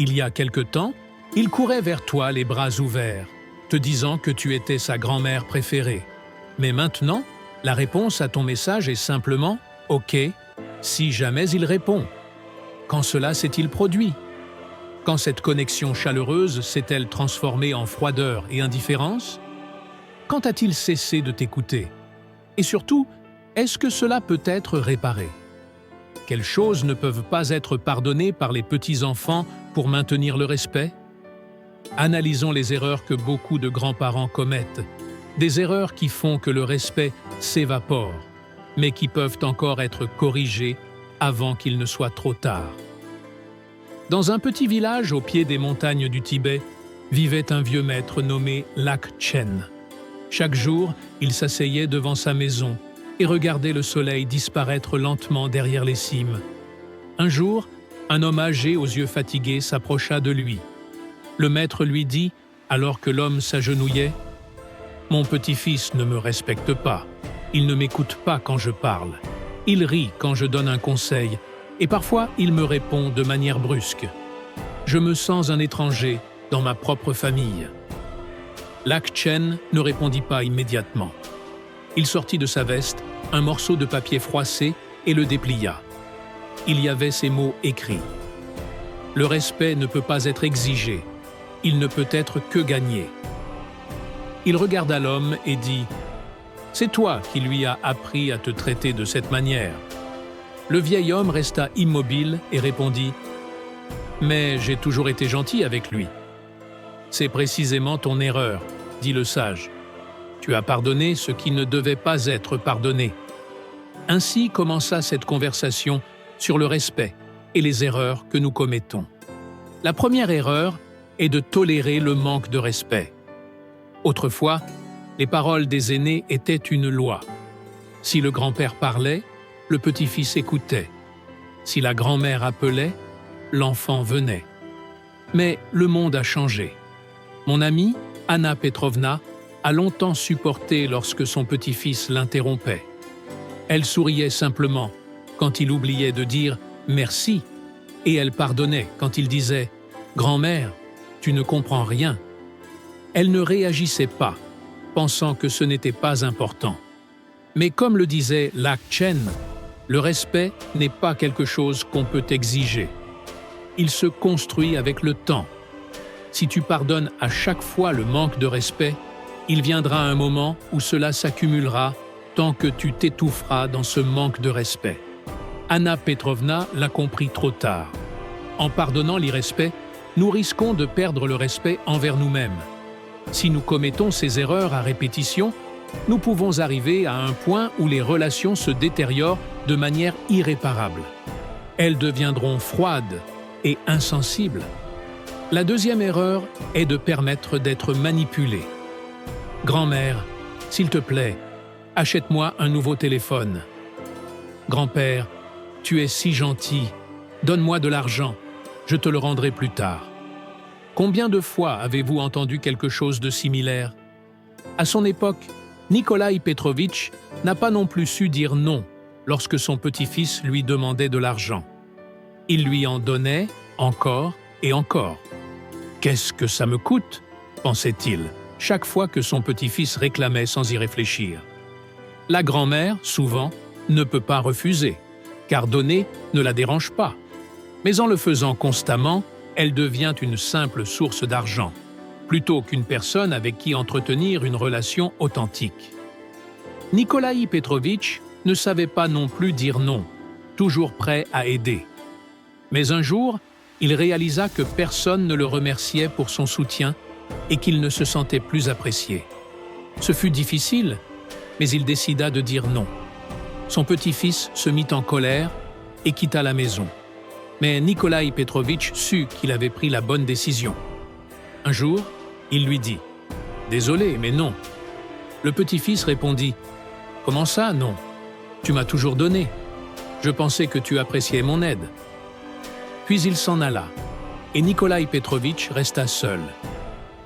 Il y a quelque temps, il courait vers toi les bras ouverts, te disant que tu étais sa grand-mère préférée. Mais maintenant, la réponse à ton message est simplement « Ok », si jamais il répond. Quand cela s'est-il produit? Quand cette connexion chaleureuse s'est-elle transformée en froideur et indifférence? Quand a-t-il cessé de t'écouter? Et surtout, est-ce que cela peut être réparé? Quelles choses ne peuvent pas être pardonnées par les petits-enfants pour maintenir le respect? Analysons les erreurs que beaucoup de grands-parents commettent, des erreurs qui font que le respect s'évapore, mais qui peuvent encore être corrigées avant qu'il ne soit trop tard. Dans un petit village au pied des montagnes du Tibet, vivait un vieux maître nommé Lakchen. Chaque jour, il s'asseyait devant sa maison et regardait le soleil disparaître lentement derrière les cimes. Un jour, un homme âgé aux yeux fatigués s'approcha de lui. Le maître lui dit, alors que l'homme s'agenouillait, « Mon petit-fils ne me respecte pas. Il ne m'écoute pas quand je parle. Il rit quand je donne un conseil et parfois il me répond de manière brusque. Je me sens un étranger dans ma propre famille. » Lakchen ne répondit pas immédiatement. Il sortit de sa veste un morceau de papier froissé et le déplia. Il y avait ces mots écrits. « Le respect ne peut pas être exigé. Il ne peut être que gagné. » Il regarda l'homme et dit « C'est toi qui lui as appris à te traiter de cette manière. » Le vieil homme resta immobile et répondit « Mais j'ai toujours été gentil avec lui. » « C'est précisément ton erreur, dit le sage. Tu as pardonné ce qui ne devait pas être pardonné. » Ainsi commença cette conversation sur le respect et les erreurs que nous commettons. La première erreur est de tolérer le manque de respect. Autrefois, les paroles des aînés étaient une loi. Si le grand-père parlait, le petit-fils écoutait. Si la grand-mère appelait, l'enfant venait. Mais le monde a changé. Mon amie, Anna Petrovna, a longtemps supporté lorsque son petit-fils l'interrompait. Elle souriait simplement quand il oubliait de dire « merci » et elle pardonnait quand il disait « grand-mère, tu ne comprends rien ». Elle ne réagissait pas, pensant que ce n'était pas important. Mais comme le disait Lakchen, le respect n'est pas quelque chose qu'on peut exiger. Il se construit avec le temps. Si tu pardonnes à chaque fois le manque de respect, il viendra un moment où cela s'accumulera tant que tu t'étoufferas dans ce manque de respect. Anna Petrovna l'a compris trop tard. En pardonnant l'irrespect, nous risquons de perdre le respect envers nous-mêmes. Si nous commettons ces erreurs à répétition, nous pouvons arriver à un point où les relations se détériorent de manière irréparable. Elles deviendront froides et insensibles. La deuxième erreur est de permettre d'être manipulé. « Grand-mère, s'il te plaît, achète-moi un nouveau téléphone. »« Grand-père, tu es si gentil, donne-moi de l'argent, je te le rendrai plus tard. » Combien de fois avez-vous entendu quelque chose de similaire? À son époque, Nikolaï Petrovitch n'a pas non plus su dire non lorsque son petit-fils lui demandait de l'argent. Il lui en donnait encore et encore. « Qu'est-ce que ça me coûte ?» pensait-il, chaque fois que son petit-fils réclamait sans y réfléchir. La grand-mère, souvent, ne peut pas refuser, car donner ne la dérange pas. Mais en le faisant constamment, elle devient une simple source d'argent, plutôt qu'une personne avec qui entretenir une relation authentique. Nikolaï Petrovitch ne savait pas non plus dire non, toujours prêt à aider. Mais un jour, il réalisa que personne ne le remerciait pour son soutien et qu'il ne se sentait plus apprécié. Ce fut difficile, mais il décida de dire non. Son petit-fils se mit en colère et quitta la maison. Mais Nikolaï Petrovitch sut qu'il avait pris la bonne décision. Un jour, il lui dit « Désolé, mais non. » Le petit-fils répondit « Comment ça, non? Tu m'as toujours donné. Je pensais que tu appréciais mon aide. » Puis il s'en alla, et Nikolaï Petrovitch resta seul.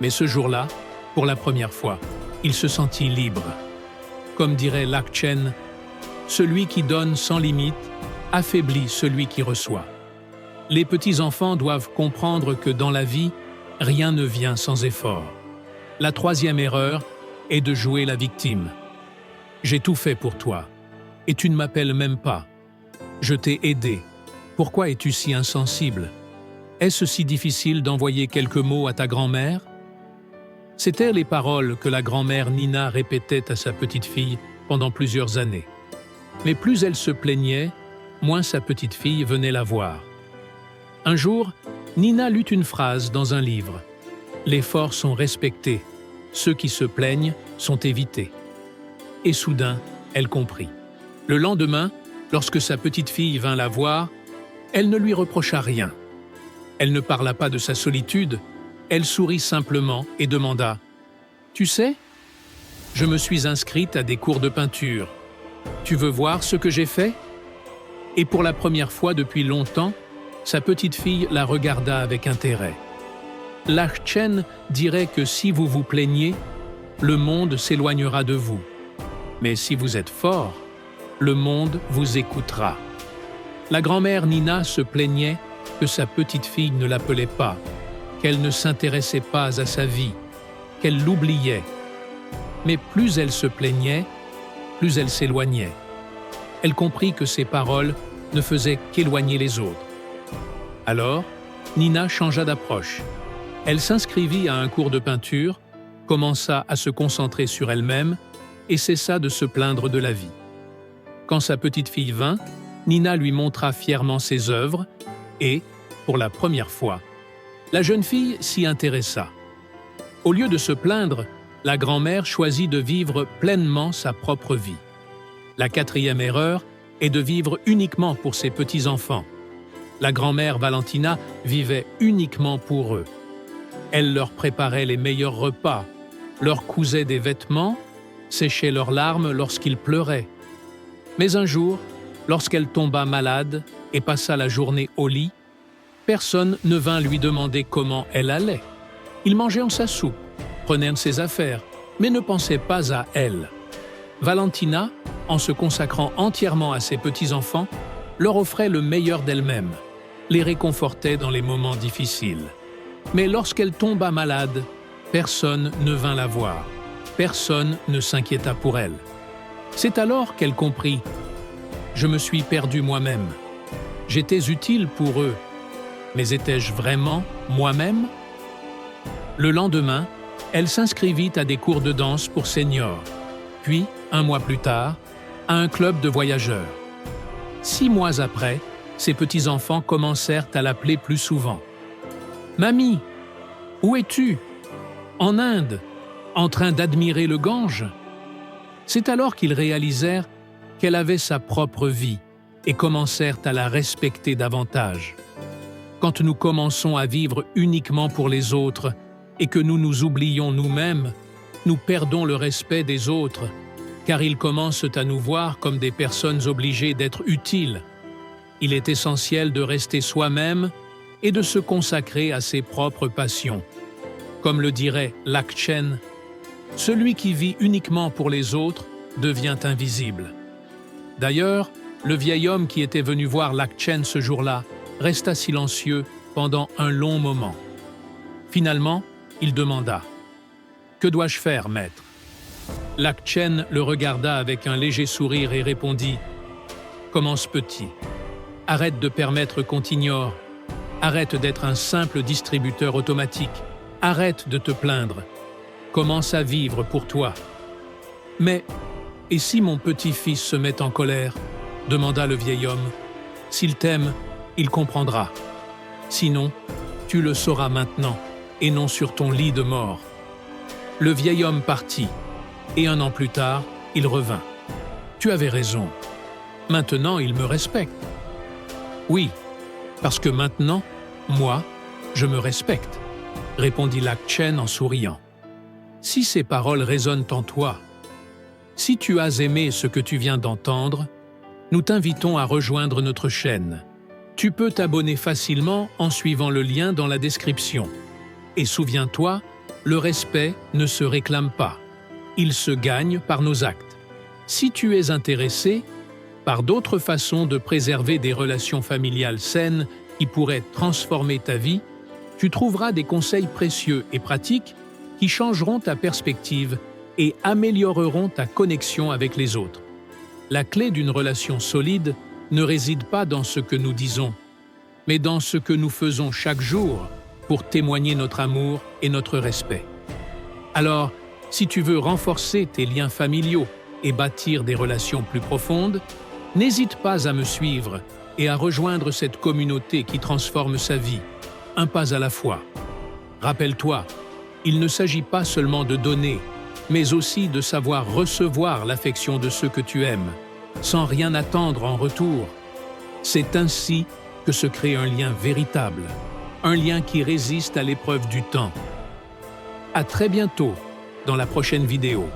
Mais ce jour-là, pour la première fois, il se sentit libre. Comme dirait Lakchen, « Celui qui donne sans limite affaiblit celui qui reçoit. » Les petits-enfants doivent comprendre que dans la vie, rien ne vient sans effort. La troisième erreur est de jouer la victime. J'ai tout fait pour toi, et tu ne m'appelles même pas. Je t'ai aidé. Pourquoi es-tu si insensible? Est-ce si difficile d'envoyer quelques mots à ta grand-mère? C'étaient les paroles que la grand-mère Nina répétait à sa petite-fille pendant plusieurs années. Mais plus elle se plaignait, moins sa petite-fille venait la voir. Un jour, Nina lut une phrase dans un livre. « Les forts sont respectés, ceux qui se plaignent sont évités. » Et soudain, elle comprit. Le lendemain, lorsque sa petite-fille vint la voir, elle ne lui reprocha rien. Elle ne parla pas de sa solitude, elle sourit simplement et demanda « Tu sais, je me suis inscrite à des cours de peinture. Tu veux voir ce que j'ai fait ?» Et pour la première fois depuis longtemps, sa petite-fille la regarda avec intérêt. Lakchen dirait que si vous vous plaignez, le monde s'éloignera de vous. Mais si vous êtes fort, le monde vous écoutera. La grand-mère Nina se plaignait que sa petite-fille ne l'appelait pas, qu'elle ne s'intéressait pas à sa vie, qu'elle l'oubliait. Mais plus elle se plaignait, plus elle s'éloignait. Elle comprit que ses paroles ne faisaient qu'éloigner les autres. Alors, Nina changea d'approche. Elle s'inscrivit à un cours de peinture, commença à se concentrer sur elle-même et cessa de se plaindre de la vie. Quand sa petite-fille vint, Nina lui montra fièrement ses œuvres et, pour la première fois, la jeune fille s'y intéressa. Au lieu de se plaindre, la grand-mère choisit de vivre pleinement sa propre vie. La quatrième erreur est de vivre uniquement pour ses petits-enfants. La grand-mère Valentina vivait uniquement pour eux. Elle leur préparait les meilleurs repas, leur cousait des vêtements, séchait leurs larmes lorsqu'ils pleuraient. Mais un jour, lorsqu'elle tomba malade et passa la journée au lit, personne ne vint lui demander comment elle allait. Il mangeait en sa soupe, prenait de ses affaires, mais ne pensait pas à elle. Valentina, en se consacrant entièrement à ses petits-enfants, leur offrait le meilleur d'elle-même, les réconfortait dans les moments difficiles. Mais lorsqu'elle tomba malade, personne ne vint la voir, personne ne s'inquiéta pour elle. C'est alors qu'elle comprit « Je me suis perdue moi-même. J'étais utile pour eux, mais étais-je vraiment moi-même ?» Le lendemain, elle s'inscrivit à des cours de danse pour seniors, puis, un mois plus tard, à un club de voyageurs. 6 mois après, ses petits-enfants commencèrent à l'appeler plus souvent. « Mamie, où es-tu? En Inde, en train d'admirer le Gange ?» C'est alors qu'ils réalisèrent qu'elle avait sa propre vie et commencèrent à la respecter davantage. Quand nous commençons à vivre uniquement pour les autres et que nous nous oublions nous-mêmes, nous perdons le respect des autres, car ils commencent à nous voir comme des personnes obligées d'être utiles. Il est essentiel de rester soi-même et de se consacrer à ses propres passions. Comme le dirait Lakchen, « Celui qui vit uniquement pour les autres devient invisible. » D'ailleurs, le vieil homme qui était venu voir Lakchen ce jour-là resta silencieux pendant un long moment. Finalement, il demanda « Que dois-je faire, maître ?» Lakchen le regarda avec un léger sourire et répondit « Commence petit. Arrête de permettre qu'on t'ignore. Arrête d'être un simple distributeur automatique. Arrête de te plaindre. Commence à vivre pour toi. » « Mais, et si mon petit-fils se met en colère ?» demanda le vieil homme. « S'il t'aime, il comprendra. Sinon, tu le sauras maintenant, et non sur ton lit de mort. » Le vieil homme partit, et 1 an plus tard, il revint. « Tu avais raison. Maintenant, il me respecte. » « Oui, parce que maintenant, moi, je me respecte, » répondit Lakchen en souriant. « Si ces paroles résonnent en toi, si tu as aimé ce que tu viens d'entendre, nous t'invitons à rejoindre notre chaîne. Tu peux t'abonner facilement en suivant le lien dans la description. Et souviens-toi, le respect ne se réclame pas. Il se gagne par nos actes. Si tu es intéressé par d'autres façons de préserver des relations familiales saines qui pourrait transformer ta vie, tu trouveras des conseils précieux et pratiques qui changeront ta perspective et amélioreront ta connexion avec les autres. La clé d'une relation solide ne réside pas dans ce que nous disons, mais dans ce que nous faisons chaque jour pour témoigner notre amour et notre respect. Alors, si tu veux renforcer tes liens familiaux et bâtir des relations plus profondes, n'hésite pas à me suivre et à rejoindre cette communauté qui transforme sa vie, un pas à la fois. Rappelle-toi, il ne s'agit pas seulement de donner, mais aussi de savoir recevoir l'affection de ceux que tu aimes, sans rien attendre en retour. C'est ainsi que se crée un lien véritable, un lien qui résiste à l'épreuve du temps. À très bientôt dans la prochaine vidéo.